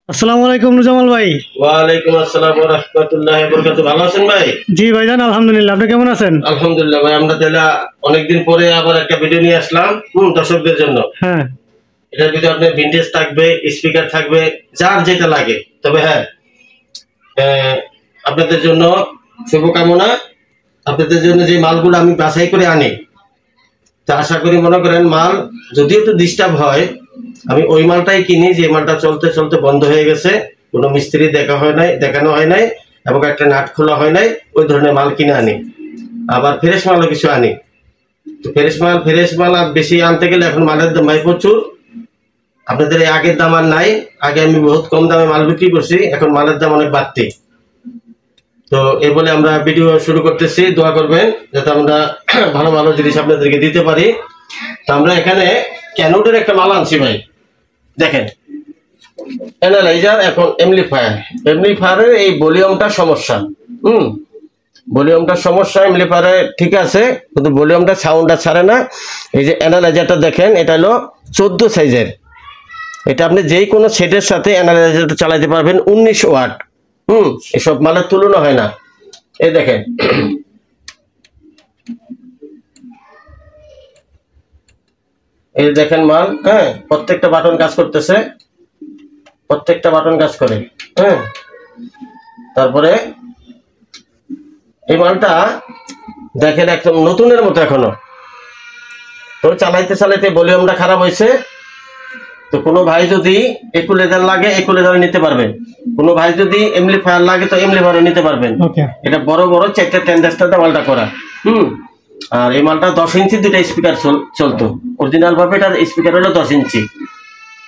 আসসালামু আলাইকুম নুজামাল ভাই। ওয়ালাইকুম আসসালাম ওয়া রাহমাতুল্লাহি ওয়া বারাকাতুহু। ভালো আছেন ভাই? জি ভাইজান, আলহামদুলিল্লাহ। আপনি কেমন আছেন? আলহামদুলিল্লাহ ভাই, আমরা তাহলে অনেকদিন পরে আবার একটা ভিডিও নিয়ে আসলাম দর্শকদের জন্য। হ্যাঁ, এটার ভিতরে আপনার ভিনটেজ থাকবে, স্পিকার থাকবে, যার যেটা লাগে। তবে হ্যাঁ, আপনাদের জন্য শুভকামনা। আপনাদের জন্য যে মালগুলো আমি বাছাই করে আনি, তা আশা করি মনে করেন মাল যদি একটু ডিস্টার্ব হয়, আমি ওই মালটাই কিনি যে মালটা চলতে চলতে বন্ধ হয়ে গেছে, কোনো মিস্ত্রি দেখানো হয় নাই এবং একটা নাট খোলা হয় নাই, ওই ধরনের মাল কিনে আনি। আবার ফ্রেশ মালও কিছু আনি। তো ফ্রেশ মাল আর বেশি আনতে গেলে এখন মালের দাম ভাই প্রচুর। আপনাদের এই আগের দাম আর নাই। আগে আমি বহুত কম দামে মাল বিক্রি করছি, এখন মালের দাম অনেক বাড়তি। তো এই বলে আমরা ভিডিও শুরু করতেছি। দোয়া করবেন যাতে আমরা ভালো ভালো জিনিস আপনাদেরকে দিতে পারি। তো আমরা এখানে ক্যানোডের একটা মাল আনছি ভাই, দেখেন। অ্যানালাইজার এখন এমপ্লিফায়ারের এই ভলিউমটা সমস্যা। ভলিউমটা সমস্যা, এমপ্লিফায়ারে ঠিক আছে, কিন্তু ভলিউমটা সাউন্ডটা ছাড়ে না। এই যে অ্যানালাইজারটা দেখেন, এটা হলো 14 সাইজের। এটা আপনি যেই কোনো সেটের সাথে অ্যানালাইজারটা চালাতে পারবেন। 19 ওয়াট। এসব মালের তুলনা হয় না। এই দেখেন, এই দেখেন মাল। হ্যাঁ, প্রত্যেকটা বাটন কাজ করতেছে, প্রত্যেকটা বাটন কাজ করে। হ্যাঁ, তারপরে এই মালটা দেখেন একদম নতুনের মতো এখনো। তো চালাইতে চালাইতে ভলিউমটা খারাপ হয়েছে। তো কোনো ভাই যদি ইকুয়ালাইজার লাগে ইকুয়ালাইজার নিতে পারবেন, কোনো ভাই যদি এমপ্লিফায়ার লাগে তো এমপ্লিফায়ার নিতে পারবেন। এটা বড় বড় 4টা টেন্ডারটা মালটা করা। আর এই মালটা 10 ইঞ্চি 2টা স্পিকার চলতো। অরিজিনাল ভাবে এটার স্পিকার হলো 10 ইঞ্চি।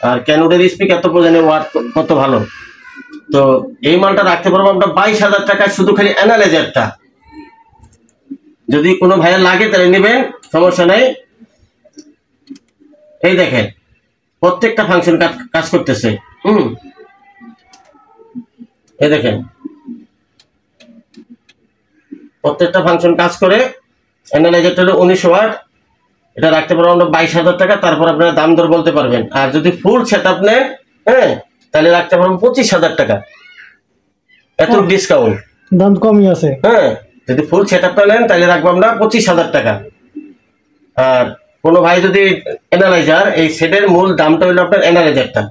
আর ক্যানোডের স্পিকার তো বোঝেন ওয়াট কত ভালো। তো এই মালটা রাখতে পারবো আমরা 22,000 টাকায়, শুধু খালি অ্যানালাইজারটা। যদি কোনো ভাইয়ের লাগে তাহলে নেবেন, সমস্যা নাই। এই দেখেন প্রত্যেকটা ফাংশন কাজ করতেছে। এই দেখেন প্রত্যেকটা ফাংশন কাজ করে। অ্যানালাইজারটা হলো 19 ওয়াট। এটা রাখতে পারবো আমরা 22,000 টাকা। তারপর আপনারা দাম দর বলতে পারবেন। আর যদি ফুল সেট আপ নেন, হ্যাঁ, তাহলে রাখতে পারবো 25,000 টাকা। এত ডিসকাউন্ট, দাম কমই আছে। হ্যাঁ, যদি ফুল সেট আপটা নেন তাহলে রাখবো আমরা 25,000 টাকা। আর কোনো ভাই যদি অ্যানালাইজার, এই সেটের মূল দামটা হলো আপনার অ্যানালাইজারটা,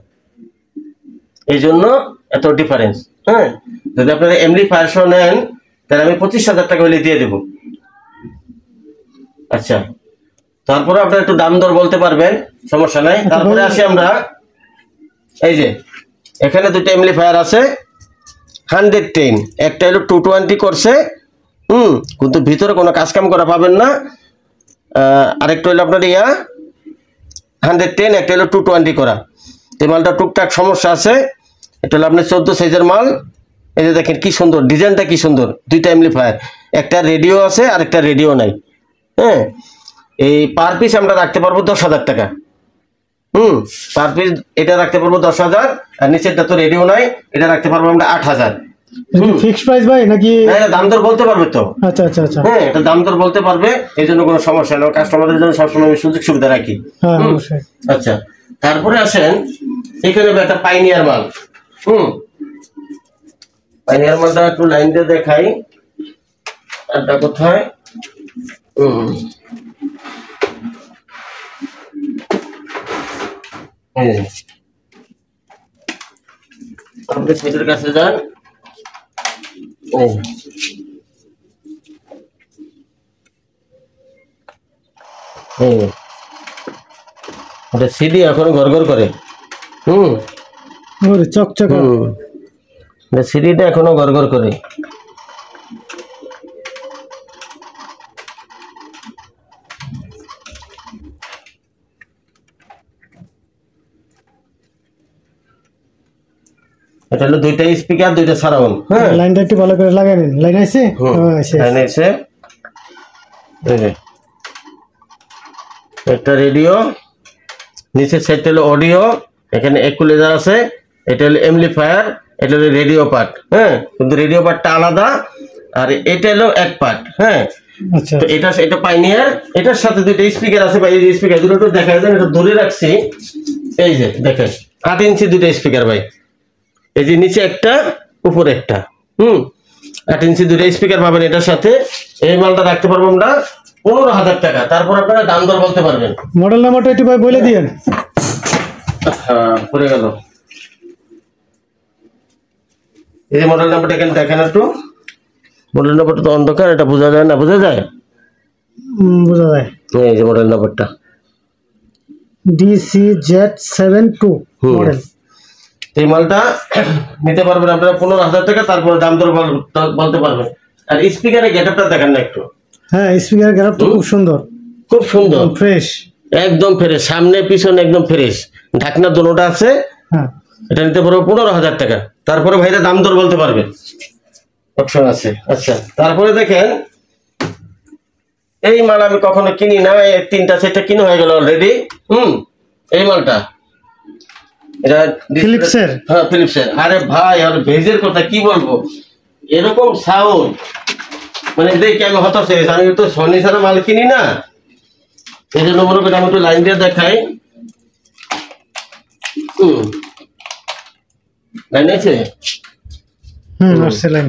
এই জন্য এত ডিফারেন্স। হ্যাঁ, যদি আপনারা এমপ্লিফায়ার সহ নেন তাহলে আমি 25,000 টাকা হলে দিয়ে দেবো। আচ্ছা, তারপরে আপনারা একটু দাম দর বলতে পারবেন, সমস্যা নাই। তারপরে আসি আমরা, এই যে এখানে 2টা এমপ্লিফায়ার আছে 110। একটা হলো 220 করছে, কিন্তু ভিতরে কোনো কাজ কাম করা পাবেন না। আরেকটা হলো আপনার 110, একটা হলো 220 করা। এই মালটা টুকটাক সমস্যা আছে। এটা হলো আপনার 14 সাইজের মাল। এই যে দেখেন কি সুন্দর ডিজাইনটা, কি সুন্দর। 2টা এমপ্লিফায়ার, একটা রেডিও আছে আর একটা রেডিও নাই। হ্যাঁ, এই পার পিস আমরা রাখতে পারবো 10,000 টাকা। পার পিস এটা রাখতে পারবো 10,000। আর নিচেরটা তো রেডিও নাই, এটা রাখতে পারবো আমরা 8,000। ফিক্সড প্রাইস ভাই নাকি? এটা দাম দর বলতে পারবে তো। আচ্ছা আচ্ছা আচ্ছা, হ্যাঁ, এটা দাম দর বলতে পারবে, এই জন্য কোনো সমস্যা নেই। কাস্টমারদের জন্য সবসময় আমি সুযোগ সুবিধা রাখি। আচ্ছা, তারপরে আসেন এখানে একটা পাইনিয়ার মাল। পাইনিয়ার মালটা একটু লাইন দিয়ে দেখাই। এটা কোথায়? আপনি সেটের কাছে যান। সিডি এখন ঘর করে। চকচকা সিডিটা এখনো ঘর করে। এটা হলো 2টা স্পিকার 2টা সারাউন্ড। হ্যাঁ, লাইনটা একটু ভালো করে লাগাই নিন। লাইন আছে, লাইন আছে। এই যে একটা রেডিও, নিচের সাইডটা হলো অডিও, এখানে ইকুয়ালাইজার আছে, এটা হলো এমপ্লিফায়ার, এটা হলো রেডিও পার্ট। হ্যাঁ, কিন্তু রেডিও পার্টটা আলাদা, আর এটা হলো এক পার্ট। হ্যাঁ, আচ্ছা, তো এটা পাইনিয়ার। এটার সাথে 2টা স্পিকার আছে ভাই। এই যে স্পিকার দুটো তো দেখা যায়, এটা ধরে রাখছি। এই যে দেখেন 8 ইঞ্চি 2টা স্পিকার ভাই। এই যে নিচে একটা উপরে একটা 8 ইঞ্চি দুটো স্পিকার পাবেন এটার সাথে। এই মালটা রাখতে পারবো আমরা 15,000 টাকা। তারপর আপনারা দাম দর বলতে পারবেন। মডেল নাম্বারটা একটু ভাই বলে দিয়েন। পড়ে গেল। এই যে মডেল নাম্বারটা এখানে দেখেন একটু। মডেল নাম্বারটা তো অন্ধকার, এটা বোঝা যায় না, বোঝা যায়? বোঝা যায়। এই যে মডেল নাম্বারটা DCZ72 মডেল। এই মালটা নিতে পারবেন আপনারা 15,000 টাকা। তারপরে দাম দর বলতে পারবেন। আর স্পিকারের গেটআপটা দেখেন না একটু। হ্যাঁ, স্পিকার গেটআপটা খুব সুন্দর, খুব সুন্দর, ফ্রেশ, একদম ফ্রেশ, সামনে পিছনে একদম ফ্রেশ। ঢাকনা দুটোটা আছে। হ্যাঁ, এটা নিতে পারবো 15,000 টাকা। তারপরে ভাইরা দাম দর বলতে পারবে, অপশন আছে। আচ্ছা, তারপরে দেখেন এই মাল আমি কখনো কিনি না, এই 3টা 4টা কিনে হয়ে গেল অলরেডি। এই মালটা এটা ফিলিপসের। হ্যাঁ, ফিলিপসের। আরে ভাই, আর ভেজের কথা কি বলবো, এরকম সাউন্ড মানে দেখি আমি হতাশ হয়ে গেছি। আমি তো সনি ছাড়া মাল কিনি না, এই জন্য মনে করি আমি একটু লাইন দিয়ে দেখাই। লাইন আছে, আসছে লাইন।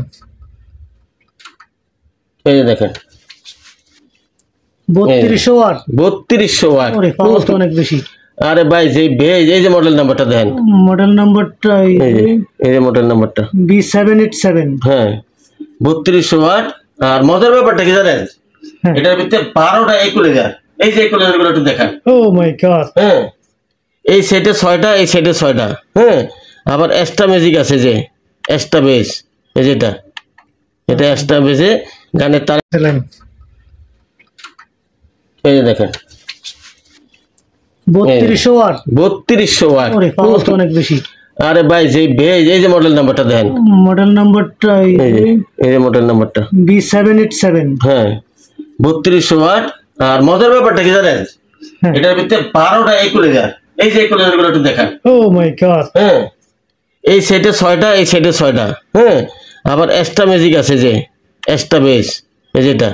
এই যে দেখেন 3200 ওয়াট। 3200 ওয়াট। ওরে, পাওয়ার তো অনেক বেশি। আরে ভাই, যে ভেজ, এই যে মডেল নাম্বারটা দেখেন। মডেল নাম্বারটা এই যে মডেল নাম্বারটা B787। হ্যাঁ, 3200 ওয়াট। আর মজার ব্যাপারটা কি জানেন, এটার ভিতরে 12টা ইকুয়ালাইজার। এই যে ইকুয়ালাইজার গুলো একটু দেখান। ও মাই গড। হ্যাঁ, এই সেটে 6টা, এই সেটে 6টা। হ্যাঁ, আবার এক্সট্রা ম্যাজিক আছে, যে এক্সট্রা বেস, এই যেটা, এটা এক্সট্রা বেসে গানের তার। এই যে দেখেন 3200 ওয়াট। 3200 ওয়াট। ওরে, পাওয়ার তো অনেক বেশি। আরে ভাই, যে ভেজ, এই যে মডেল নাম্বারটা দেখেন। মডেল নাম্বারটা এই যে মডেল নাম্বারটা B787। হ্যাঁ, 3200 ওয়াট। আর মজার ব্যাপারটা কি জানেন, এটার ভিতরে 12টা ইকুয়ালাইজার। এই যে ইকুয়ালাইজার গুলো একটু দেখান। ও মাই গড। হ্যাঁ, এই সেটে 6টা, এই সেটে 6টা। হ্যাঁ, আবার এক্সট্রা ম্যাজিক আছে, যে এক্সট্রা বেস, এই যেটা,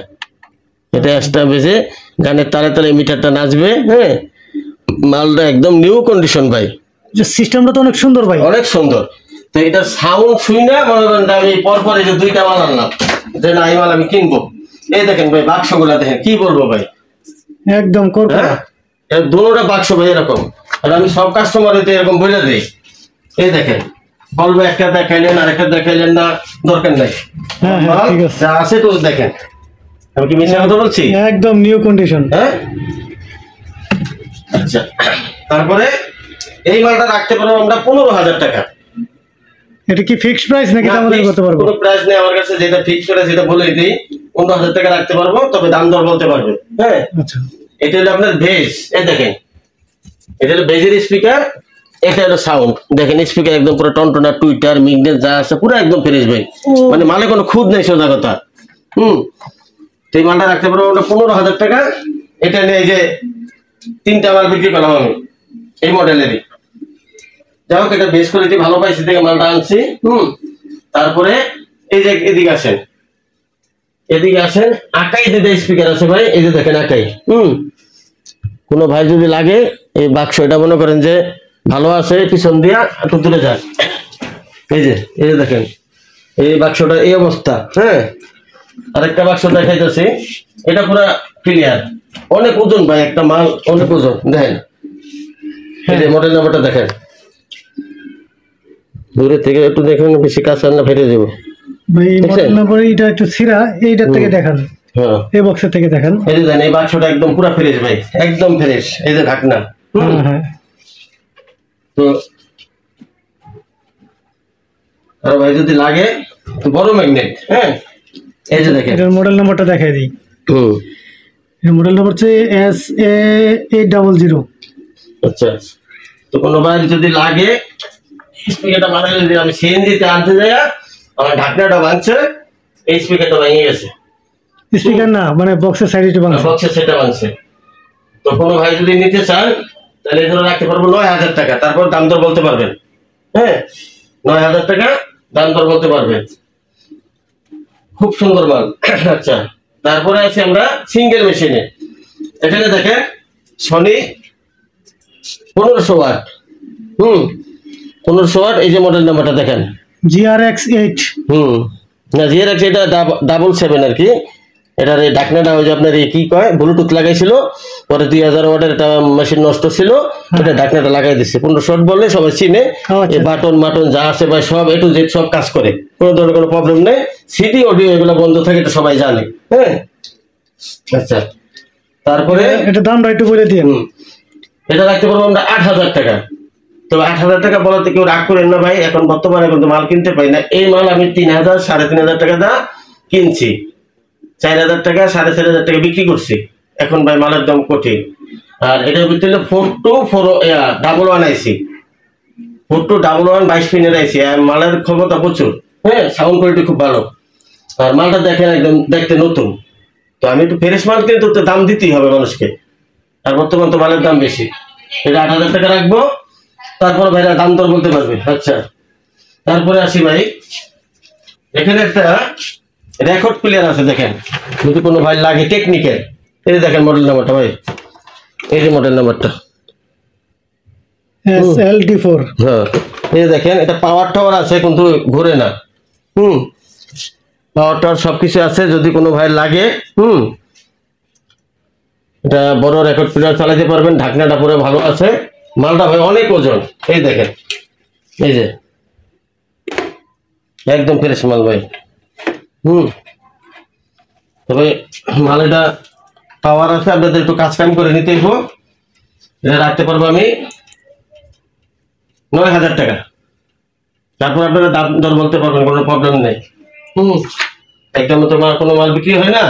এটা এক্সট্রা বেসে গানের তালে তালে মিটারটা নাচবে। হ্যাঁ, মালটা একদম নিউ কন্ডিশন ভাই। যে সিস্টেমটা তো অনেক সুন্দর ভাই, অনেক সুন্দর। তো এটা সাউন্ড শুই না মনে করেন আমি পরপর এই যে 2টা মাল আনলাম, যে না এই মাল আমি কিনবো। এই দেখেন ভাই, বাক্সগুলা দেখেন, কি বলবো ভাই, একদম করকরা। হ্যাঁ, দুটোটা বাক্স ভাই এরকম। আর আমি সব কাস্টমারকে এরকম বলে দিই। এই দেখেন, বলবে একটা দেখাইলেন আর একটা দেখাইলেন না, দরকার নাই। হ্যাঁ হ্যাঁ, ঠিক আছে, যা আছে তো দেখেন। আমি কি মিশা কথা বলছি? একদম নিউ কন্ডিশন। হ্যাঁ, আচ্ছা। তারপরে এই মালটা রাখতে পারবো আমরা 15,000 টাকা। এটা কি ফিক্সড প্রাইস নাকি না, দামাদামি করতে পারবো? কোনো প্রাইস নেই আমার কাছে, যেটা ফিক্স করে সেটা বলে দিই। 15,000 টাকা রাখতে পারবো, তবে দাম দর বলতে পারবে। হ্যাঁ, আচ্ছা, এটা হলো আপনার বেস। এই দেখেন, এটা হলো বেজের স্পিকার, এটা হলো সাউন্ড। দেখেন স্পিকার একদম পুরো টনটনা, টুইটার মিগনেট যা আছে পুরো একদম ফ্রেশ ভাই। মানে মালে কোনো খুদ নেই, সোজা কথা। তো এই মালটা রাখতে পারবো আমরা 15,000 টাকা। এটা নিয়ে এই যে 3টা মাল বিক্রি করলাম আমি এই মডেলেরই। যাই হোক, এটা বেস কোয়ালিটি ভালো পাইছি থেকে মালটা আনছি। তারপরে এই যে এদিকে আসেন, এদিকে আসেন। আকাই দিতে স্পিকার আছে ভাই, এই যে দেখেন আকাই। কোনো ভাই যদি লাগে এই বাক্স, এটা মনে করেন যে ভালো আছে, পিছন দিয়া একটু দূরে যান। এই যে দেখেন, এই বাক্সটা এই অবস্থা। হ্যাঁ, আরেকটা বাক্স দেখাইতেছি, এটা পুরা ক্লিয়ার। অনেক ওজন ভাই, একটা মাল অনেক ওজন। দেখেন, এই যে মডেল নাম্বারটা দেখেন, দূরে থেকে একটু দেখেন, বেশি কাছে না ফেটে যাবো ভাই। মডেল নাম্বার এটা একটু ছিঁড়া, এইটার থেকে দেখান। হ্যাঁ, এই বক্সের থেকে দেখান। এই যে দেখেন, এই বাক্সটা একদম পুরা ফ্রেশ ভাই, একদম ফ্রেশ। এই যে ঢাকনা। হ্যাঁ, তো আর ভাই যদি লাগে তো বড় ম্যাগনেট। হ্যাঁ, এই যে দেখেন, এটার মডেল নাম্বারটা দেখাই দিই। এর মডেল নাম্বার হচ্ছে SA800। আচ্ছা, তো কোনো ভাই যদি লাগে স্পিকারটা বানালে, যদি আমি সিএনজিতে আনতে যাই, আমার ঢাকনাটা ভাঙছে, এই স্পিকারটা ভেঙে গেছে। স্পিকার না, মানে বক্সের সাইডে বাংলা বক্সের সেটা ভাঙছে। তো কোনো ভাই যদি নিতে চান তাহলে এগুলো রাখতে পারবো 9,000 টাকা। তারপর দাম দর বলতে পারবেন। হ্যাঁ, 9,000 টাকা দাম দর বলতে পারবেন। খুব সুন্দর মাল। আচ্ছা, তারপরে আছি আমরা সিঙ্গেল মেশিনে। এখানে দেখেন সনি 1500 ওয়াট। 1500 ওয়াট। এই যে মডেল নাম্বারটা দেখেন, GRX8। না GRX এটা 777 আর কি। এটার এই ঢাকনাটা ওই যে আপনার এই কি কয় ব্লুটুথ লাগাইছিল, পরে 2000 ওয়াটের একটা মেশিন নষ্ট ছিল, এটা ঢাকনাটা লাগাই দিচ্ছে। 1500 ওয়াট বললে সবাই চিনে। এই বাটন মাটন যা আছে ভাই সব A to Z সব কাজ করে, কোনো ধরনের কোনো প্রবলেম নেই। সিডি অডিও এগুলো বন্ধ থাকে, এটা সবাই জানে। হ্যাঁ আচ্ছা, তারপরে এটা দামটা একটু বলে দিন। এটা রাখতে পারবো আমরা 8000 টাকা। তবে 8000 টাকা বলাতে কেউ রাগ করেন না ভাই, এখন বর্তমানে কিন্তু মাল কিনতে পাই না। এই মাল আমি 3000 3500 টাকা দা কিনছি, 4000 টাকা 4500 টাকা বিক্রি করছি। এখন ভাই মালের দাম কঠিন। আর এটার ভিতরে 4211 আইসি, 4211 22 পিনের আইসি। আর মালের ক্ষমতা প্রচুর, হ্যাঁ সাউন্ড কোয়ালিটি খুব ভালো। আর মালটা দেখেন একদম দেখতে নতুন। তো আমি একটু ফ্রেশ মাল কিনে তো দাম দিতেই হবে মানুষকে, আর বর্তমান তো মালের দাম বেশি। এটা 8000 টাকা রাখবো, তারপরে ভাইরা দাম দর বলতে পারবে। আচ্ছা, তারপরে আসি ভাই, এখানে একটা রেকর্ড প্লেয়ার আছে দেখেন, যদি কোনো ভাই লাগে টেকনিক্যাল। এই যে দেখেন মডেল নাম্বারটা ভাই, এই যে মডেল নাম্বারটা SLD4। হ্যাঁ এই যে দেখেন, এটা পাওয়ার টাওয়ার আছে কিন্তু ঘুরে না। পাওয়ার টাওয়ার সবকিছু আছে, যদি কোনো ভাই লাগে এটা বড় রেকর্ড প্লেয়ার চালাতে পারবেন। ঢাকনাটা পুরো ভালো আছে, মালটা ভাই অনেক ওজন। এই দেখেন, এই যে একদম ফ্রেশ মাল ভাই। তবে মাল এটা পাওয়ার আছে, আপনাদের একটু কাজ কাম করে নিতে হইব। এটা রাখতে পারবো আমি 9000 টাকা। তারপর আপনারা দাম দর বলতে পারবেন, কোনো প্রবলেম নেই। একদম তো কোনো মাল বিক্রি হয় না,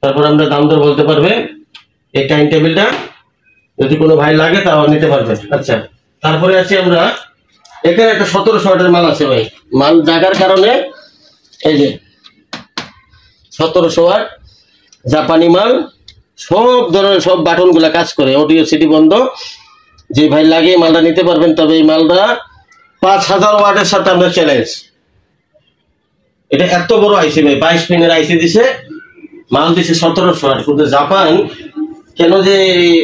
তারপর আমরা দাম দর বলতে পারবে। এই টাইম টেবিলটা যদি কোনো ভাই লাগে তাও নিতে পারবেন। আচ্ছা, তারপরে আছি আমরা, এখানে একটা 1700 ওয়াটের মাল আছে ভাই। মাল জাগার কারণে এই যে 1700 ওয়াট জাপানি মাল, সব ধরনের সব বাটন গুলা কাজ করে, অডিও সিডি বন্ধ। যে ভাই লাগে মালটা নিতে পারবেন। তবে এই মালটা 5000 ওয়াটের সাথে আমরা চ্যালেঞ্জ। এটা এত বড় আইসি ভাই, 22 পিনের আইসি দিছে, মাল দিছে 1700 ওয়াট। কিন্তু জাপান কেন যে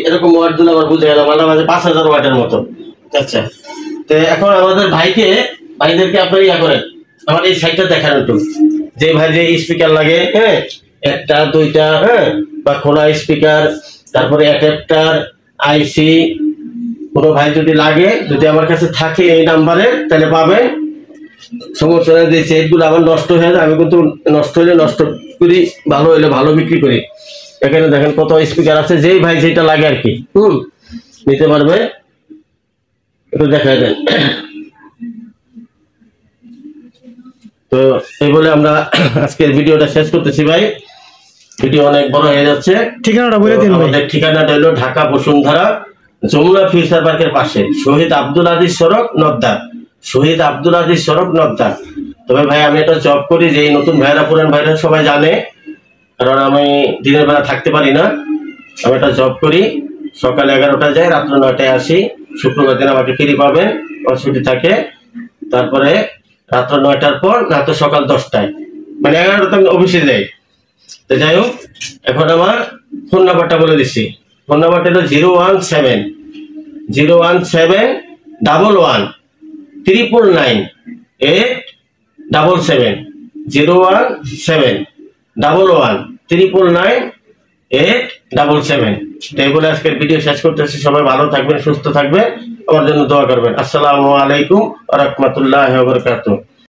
এরকম ওয়াট দিল আমার বুঝে গেল, মালটা মাঝে 5000 ওয়াটের মতো। আচ্ছা, তো এখন আমাদের ভাইদেরকে আপনারা ইয়া করেন, আমার এই সাইডটা দেখান একটু। যে ভাই যে স্পিকার লাগে, হ্যাঁ একটা দুইটা, হ্যাঁ বা খোলা স্পিকার, তারপরে অ্যাডাপ্টার আইসি, কোনো ভাই যদি লাগে, যদি আমার কাছে থাকে এই নাম্বারে, তাহলে পাবেন। সমস্যা নেই, যে সেটগুলো আমার নষ্ট হয়ে যায়, আমি কিন্তু নষ্ট হলে নষ্ট করি, ভালো হলে ভালো বিক্রি করি। এখানে দেখেন কত স্পিকার আছে, যেই ভাই যেটা লাগে আর কি নিতে পারবে। একটু দেখা দেন। তো এই বলে আমরা আজকের ভিডিওটা শেষ করতেছি ভাই, ভিডিও অনেক বড় হয়ে যাচ্ছে। ঠিকানাটা বলে দিন। আমাদের ঠিকানাটা হলো ঢাকা বসুন্ধরা যমুনা ফিউচার পার্কের পাশে, শহীদ আব্দুল আজিজ সড়ক নদ্দা, শহীদ আব্দুল আজিজ সড়ক নদ্দা। তবে ভাই আমি একটা জব করি, যে নতুন ভাইরা পুরান ভাইরা সবাই জানে, কারণ আমি দিনের বেলা থাকতে পারি না। আমি একটা জব করি, সকালে 11টায় যাই, রাত্র 9টায় আসি। শুক্রবার দিন আমাকে ফ্রি পাবেন, ছুটি থাকে। তারপরে রাত্র 9টার পর না তো সকাল 10টায়, মানে 11টাতে আমি অফিসে যাই। তো যাই হোক, এখন আমার ফোন নাম্বারটা বলে দিচ্ছি। ফোন নাম্বারটা হলো 017 017 11 999 877 017 11 999 877। তাই বলে আজকের ভিডিও শেষ করতেছি। সবাই ভালো থাকবেন, সুস্থ থাকবেন, আমার জন্য দোয়া করবেন। আসসালামু আলাইকুম ওয়া রাহমাতুল্লাহি ওয়া বারাকাতুহু।